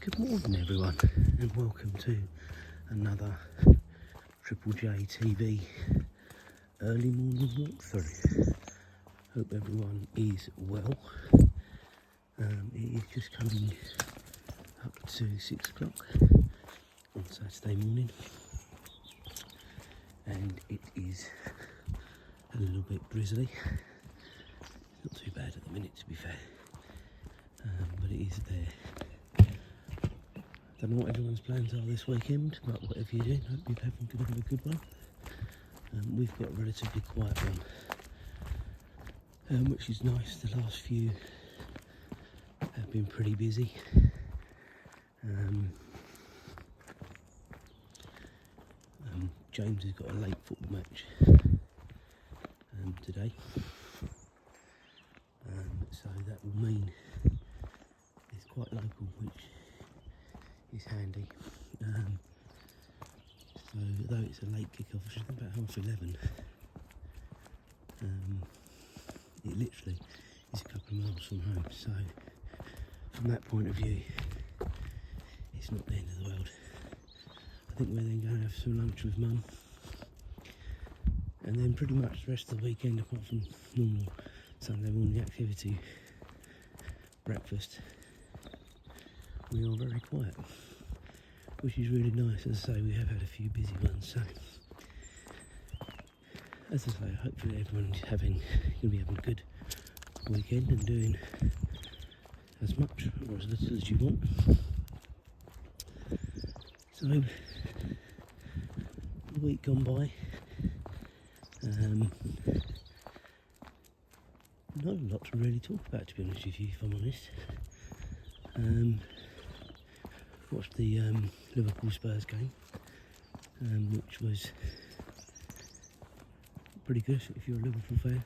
Good morning everyone and welcome to another Triple J TV early morning walkthrough. Hope everyone is well. It is just coming up to 6 o'clock on Saturday morning and it is a little bit drizzly. Not too bad at the minute, to be fair, but it is there. Don't know what everyone's plans are this weekend, but whatever you're doing, hope you're having a good one. We've got a relatively quiet one, which is nice. The last few have been pretty busy. James has got a late football match today, so that will mean it's quite local, which is handy. So though it's a late kick-off, which is about 11:30, it literally is a couple of miles from home, so from that point of view it's not the end of the world. I think we're then going to have some lunch with Mum, and then pretty much the rest of the weekend, apart from normal Sunday morning activity, breakfast, we are very quiet, which is really nice. As I say, we have had a few busy ones, so as I say, hopefully everyone's going to be having a good weekend and doing as much or as little as you want. So the week gone by, not a lot to really talk about, to be honest with you, if I'm honest. Watched the Liverpool Spurs game, which was pretty good if you're a Liverpool fan,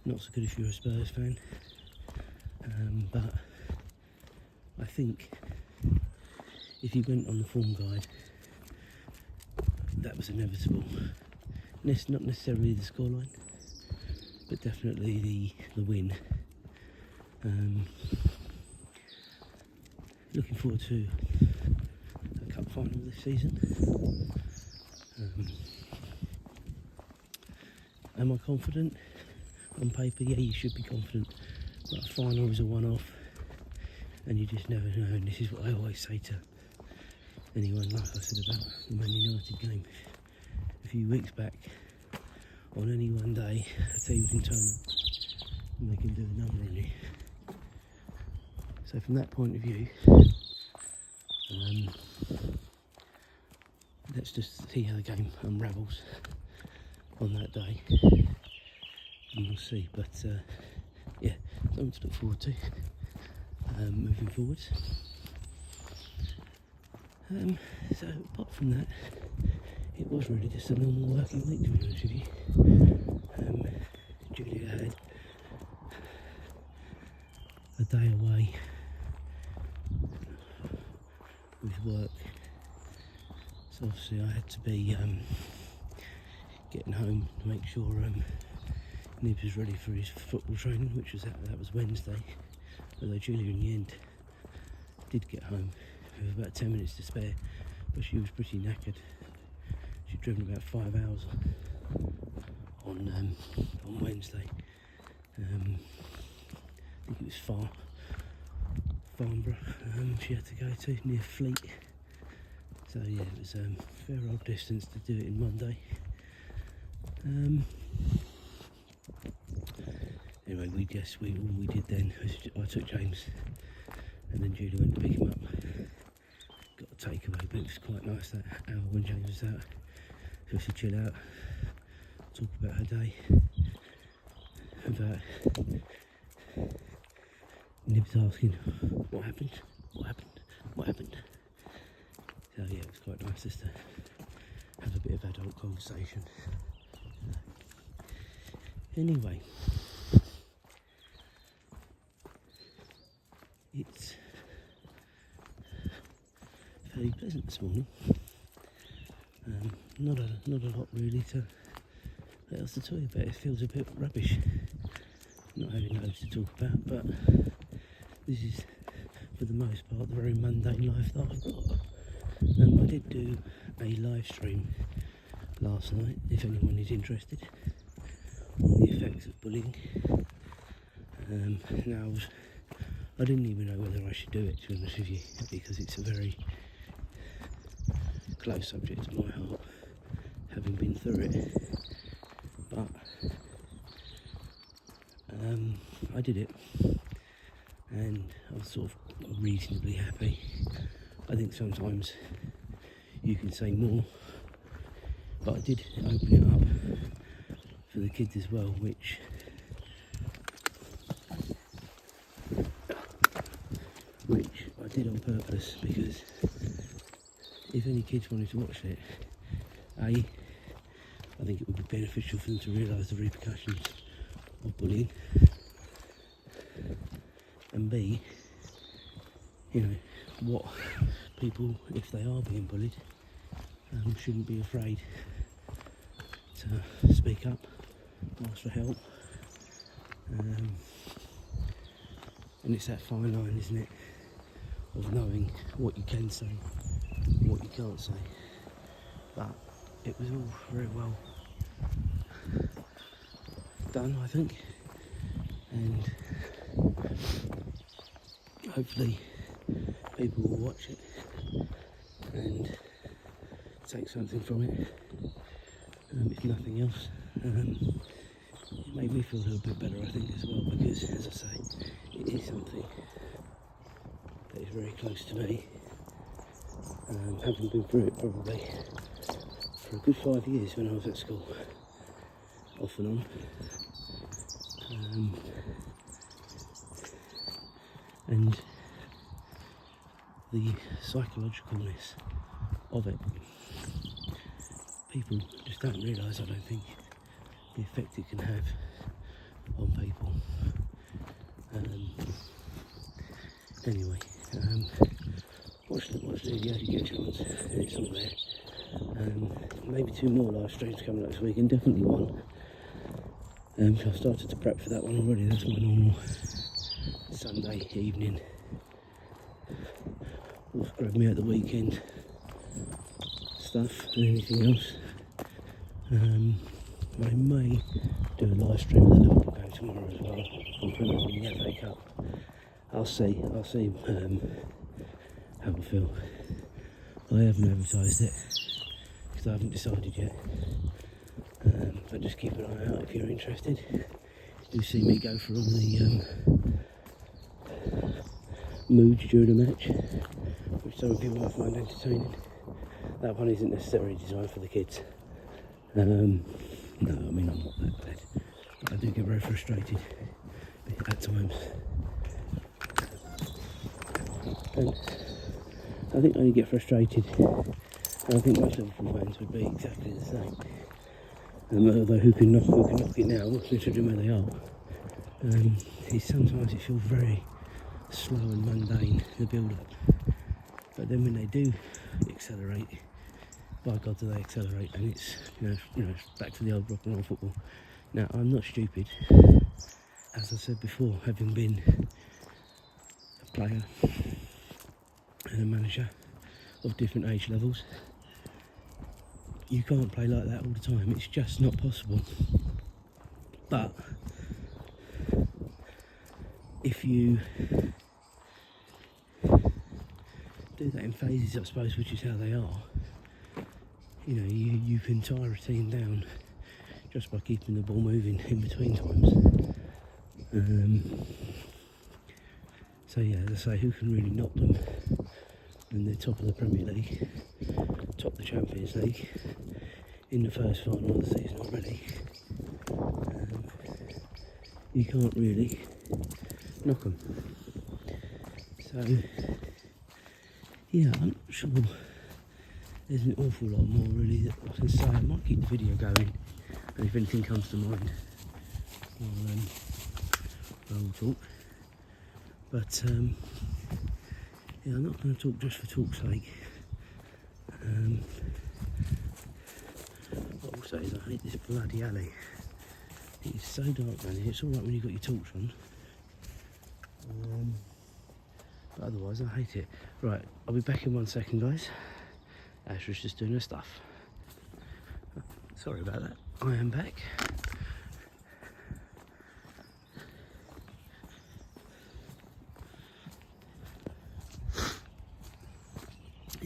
not so good if you're a Spurs fan, but I think if you went on the form guide, that was inevitable. Not necessarily the scoreline, but definitely the win. Looking forward to a cup final this season. Am I confident? On paper, yeah, you should be confident, but a final is a one-off and you just never know, and this is what I always say to anyone, like I said about the Man United game a few weeks back. On any one day, a team can turn up and they can do a number on you. So from that point of view, let's just see how the game unravels on that day, and we'll see. But yeah, something to look forward to moving forwards. So apart from that, it was really just a normal working week, to be honest with you. Julia had a day away with work, so obviously I had to be getting home to make sure Nibs was ready for his football training, which was that was Wednesday. Although Julia in the end did get home with about 10 minutes to spare, but she was pretty knackered. She'd driven about 5 hours on Wednesday. I think it was Farnborough she had to go to, near Fleet. So yeah, it was a fair old distance to do it in one day. Anyway, we did then was I took James and then Julie went to pick him up. Got a takeaway, but it was quite nice that hour when James was out, just to chill out, talk about her day, about Nibs asking what happened. So yeah, it was quite nice just to have a bit of adult conversation. Anyway, it's fairly pleasant this morning. Not a lot really to let us to tell you about. It feels a bit rubbish not having loads to talk about, but this is for the most part, the very mundane life that I've got. I did do a live stream last night, if anyone is interested, on the effects of bullying. Now, I didn't even know whether I should do it, to be honest with you, because it's a very close subject to my heart, having been through it. But I did it, and I was sort of reasonably happy. I think sometimes you can say more, but I did open it up for the kids as well, which I did on purpose, because if any kids wanted to watch it, I think it would be beneficial for them to realise the repercussions of bullying, and B, what people, if they are being bullied, shouldn't be afraid to speak up, ask for help, and it's that fine line, isn't it, of knowing what you can say and what you can't say. But it was all very well done, I think, and hopefully people will watch it and take something from it, if nothing else. It made me feel a little bit better, I think, as well, because, as I say, it is something that is very close to me, having been through it probably for a good 5 years when I was at school, off and on. And the psychologicalness of it, people just don't realise, I don't think, the effect it can have on people. Anyway, watch the video if you get a chance, it's all there. Maybe 2 more live streams coming up this week, and definitely one. So I've started to prep for that one already. That's my normal Sunday evening. What's grabbed me at the weekend stuff and anything else. I may do a live stream of the Liverpool game tomorrow as well. I'm putting the FA Cup. I'll see how I feel. I haven't advertised it because I haven't decided yet. But just keep an eye out if you're interested. You see me go for all the moods during a match, which some people might find entertaining. That one isn't necessarily designed for the kids. No, I mean, I'm not that bad. But I do get very frustrated at times. And I think I only get frustrated, and I think most Liverpool fans would be exactly the same. Although who can knock it now, considering where they are, sometimes it feels very slow and mundane, the build-up. But then when they do accelerate, by God do they accelerate, and it's back to the old rock and roll football. Now, I'm not stupid, as I said before, having been a player and a manager of different age levels. You can't play like that all the time, it's just not possible. But if you do that in phases, I suppose, which is how they are, you can tire a team down just by keeping the ball moving in between times. So yeah, as I say, who can really knock them when they're top of the Premier League, top of the Champions League, in the first final of the season already? You can't really knock them. So yeah, I'm not sure there's an awful lot more really that I can say. I might keep the video going, and if anything comes to mind, I'll talk. But yeah, I'm not going to talk just for talk's sake. What I'll say is I hate this bloody alley. It is so dark down here. It's alright when you've got your torch on. But otherwise I hate it. Right, I'll be back in 1 second, guys. Ashra's just doing her stuff. Sorry about that. I am back.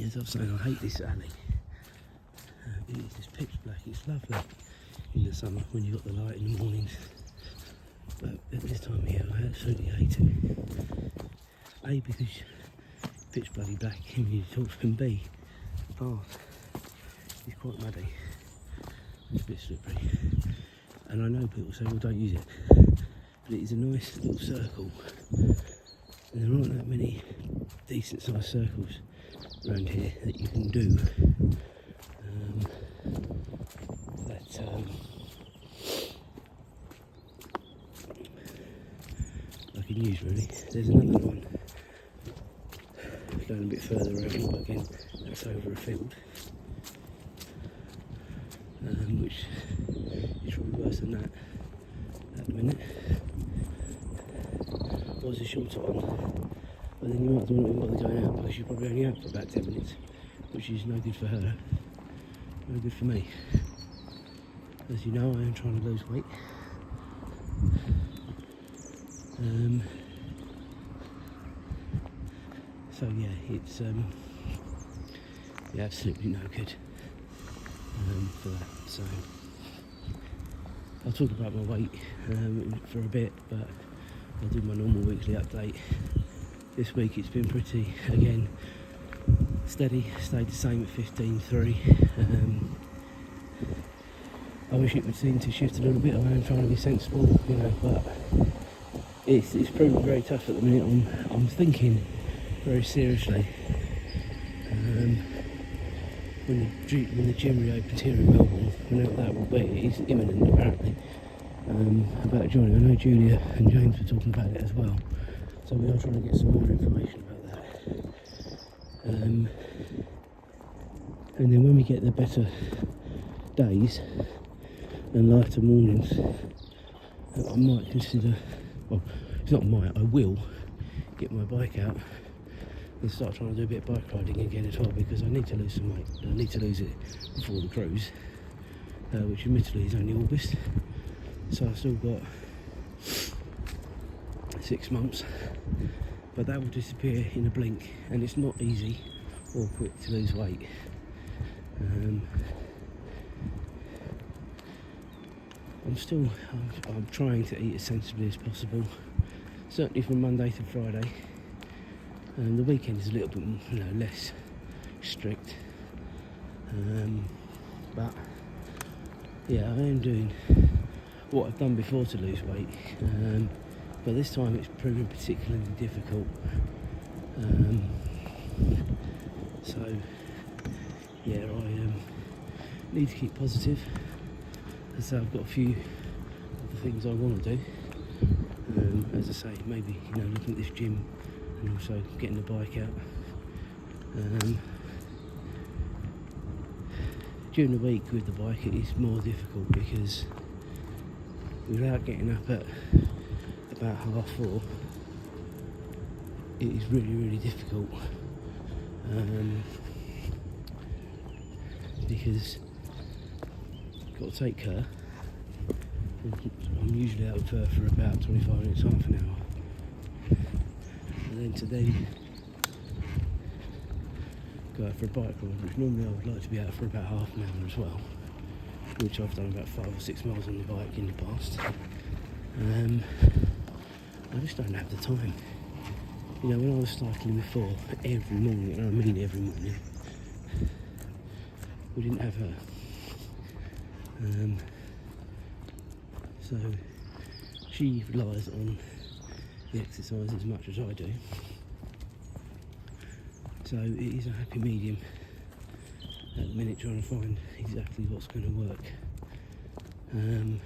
As I was saying, I hate this alley. It is just pitch black. It's lovely in the summer when you've got the light in the mornings. But at this time of year, I absolutely hate it. A, because pitch bloody black in your talks can be. The path is quite muddy. It's a bit slippery. And I know people say, well, don't use it. But it is a nice little circle. And there aren't that many decent sized circles around here that you can do. I can use really. There's another one going a bit further around, but again that's over a field, which is probably worse than that at the minute. Was a shorter one, but then you might as well not bother going out because you're probably only out for about 10 minutes, which is no good for her, no good for me. As you know, I am trying to lose weight. So yeah, it's absolutely no good for that. So I'll talk about my weight for a bit, but I'll do my normal weekly update. This week it's been pretty, again, steady, stayed the same at 15.3. I wish it would seem to shift a little bit. I am trying to be sensible, you know, but it's proven very tough at the minute. I'm thinking very seriously when the gym reopens here in Melbourne, whenever that will be, it's imminent apparently, about joining. I know Julia and James were talking about it as well, so we are trying to get some more information about that. And then when we get the better days and lighter mornings, I might consider, well, it's not might, I will get my bike out and start trying to do a bit of bike riding again as well, because I need to lose some weight. I need to lose it before the cruise, which admittedly is only August, so I've still got 6 months, but that will disappear in a blink, and it's not easy or quick to lose weight. I'm trying to eat as sensibly as possible, certainly from Monday to Friday. The weekend is a little bit, less strict. But yeah, I am doing what I've done before to lose weight, but this time it's proven particularly difficult. So yeah, I need to keep positive. So I've got a few of the things I want to do. As I say, maybe looking at this gym and also getting the bike out. During the week with the bike it is more difficult because without getting up at about 4:30, it is really difficult, because I've got to take her. I'm usually out with her for about 25 minutes, half an hour, and then go out for a bike ride, which normally I would like to be out for about half an hour as well, which I've done about 5 or 6 miles on the bike in the past. I just don't have the time. When I was cycling before, every morning, and I mean every morning, we didn't have her. So she relies on the exercise as much as I do. So it is a happy medium at the minute, trying to find exactly what's going to work. I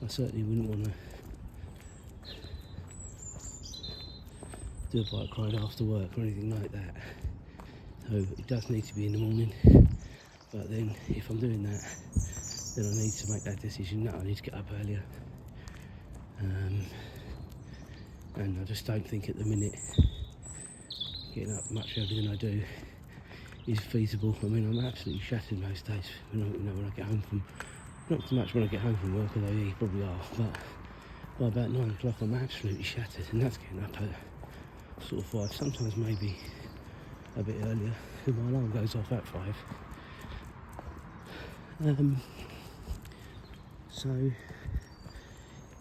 certainly wouldn't want to do a bike ride after work or anything like that. So it does need to be in the morning, but then if I'm doing that, then I need to make that decision that I need to get up earlier. And I just don't think at the minute getting up much earlier than I do is feasible. I mean, I'm absolutely shattered most days. When I get home from, not so much when I get home from work, although yeah, you probably are, but by about 9 o'clock I'm absolutely shattered, and that's getting up at sort of 5, sometimes maybe a bit earlier, because my alarm goes off at 5. So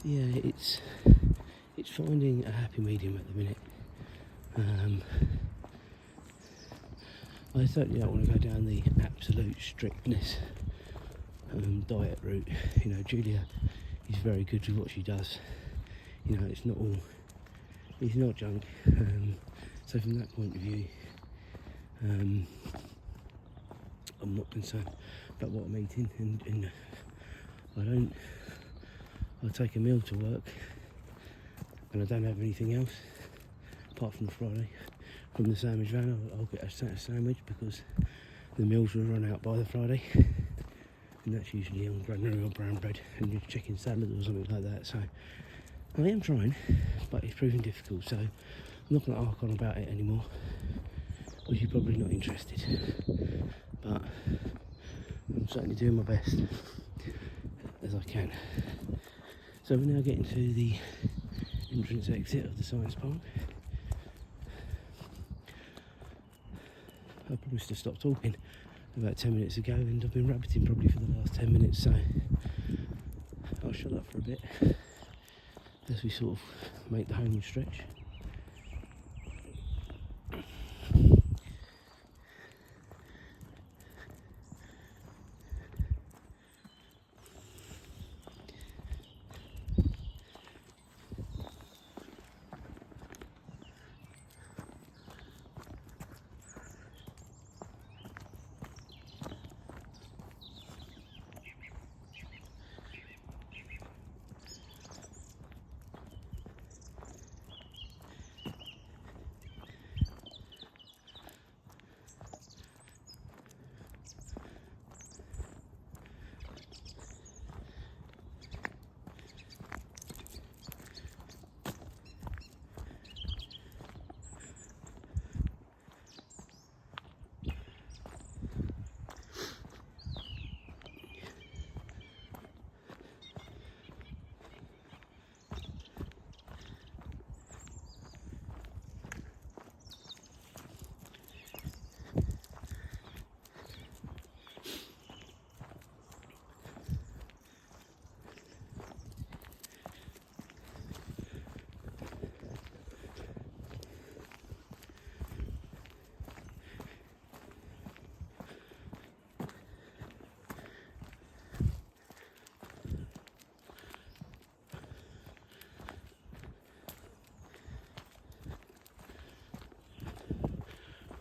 yeah, it's finding a happy medium at the minute. I certainly don't want to go down the absolute strictness diet route. You know, Julia is very good with what she does. You know, it's not junk. So from that point of view, I'm not concerned about what I'm eating, and I take a meal to work, and I don't have anything else apart from Friday. From the sandwich van, I'll get a sandwich because the meals will run out by the Friday, and that's usually on granary or brown bread and just chicken salad or something like that. So I am trying, but it's proving difficult, so I'm not going to arc on about it anymore, because you're probably not interested, but I'm certainly doing my best as I can. So we're now getting to the entrance exit of the science park. I promised to stop talking about 10 minutes ago, and I've been rabbiting probably for the last 10 minutes, so I'll shut up for a bit as we sort of make the homeward stretch.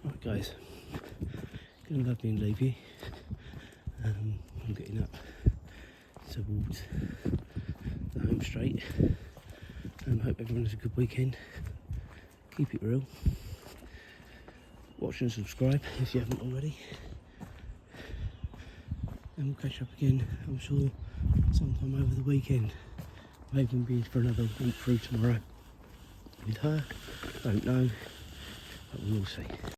Right guys, gonna love me and leave you. I'm getting up towards the home straight. Hope everyone has a good weekend. Keep it real. Watch and subscribe if you haven't already. And we'll catch up again, I'm sure, sometime over the weekend. Maybe be for another walk through tomorrow with her. Don't know, but we'll see.